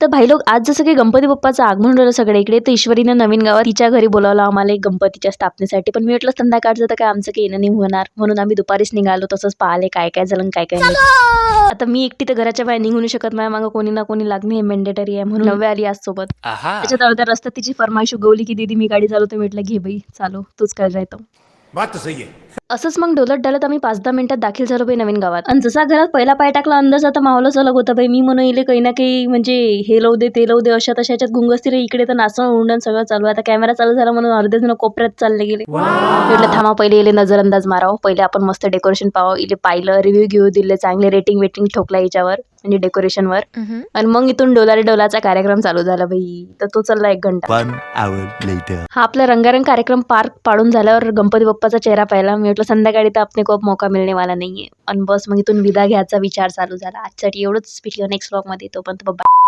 तर भाई लोक आज जसं काही गणपती बाप्पाचं आगमन झालं सगळ्या इकडे, तर ईश्वरीनं नवीन गावात तिच्या घरी बोलावलं आम्हाला एक गणपतीच्या स्थापनेसाठी. पण मी म्हटलं संध्याकाळचं तर काय आमचं काही येणं नाही होणार, म्हणून आम्ही दुपारीच निघालो. तसंच पाहिले काय काय झालं काय काय नाही. आता मी एकटी तर घराच्या बाहेर निघू नाही शकत, माझ्या मागं कोणी ना कोणी लागणे हे मॅन्डेटरी आहे, म्हणून नव्या आली आज सोबत. त्याच्यात अर्ध्या रस्त्यात तिची फरमाईश उगवली की दीदी मी गाडी चालवतो. म्हटलं घे बाई चालव, तूच काय राहतो. बात तो सही है. असंच मग डोलत आम्ही 5-10 मिनिटात दाखल झालो बाई नवीन गावात. आणि जसा घरात पहिला पाय टाकला अंदाज आता माहोलच अलग होता बाई. मी म्हणून येईल काही ना काही म्हणजे हे लावू दे ते लावू दे अशा तशाच्यात गुंगस्ती रे. इकडे तर नाचणं उंडण सगळं चालू आहे. आता कॅमेरा चालू झाला म्हणून अर्धे जण कोपऱ्यात चालले गेले. म्हटलं थांबा पहिले इले नजरअंदाज मारावं, पहिले आपण मस्त डेकोरेशन पाहावं. इले पाहिलं, रिव्ह्यू घेऊ दिले, चांगले रेटिंग ठोकला याच्यावर म्हणजे डेकोरेशनवर. आणि मग इथून डोलाचा कार्यक्रम चालू झाला बाई. तर तो चालला 1 घंटा. हा आपला रंगारंग कार्यक्रम पार पाडून झाल्यावर गणपती बाप्पाचा चेहरा पाहिला. मी म्हटलं संध्याकाळी तर आपने को मौका मिळणे वाला नाहीये. आणि बस मग इथून विदा घ्यायचा विचार चालू झाला. आजसाठी एवढंच. भेटूया नेक्स्ट व्लॉग मध्ये. तोपर्यंत बाय.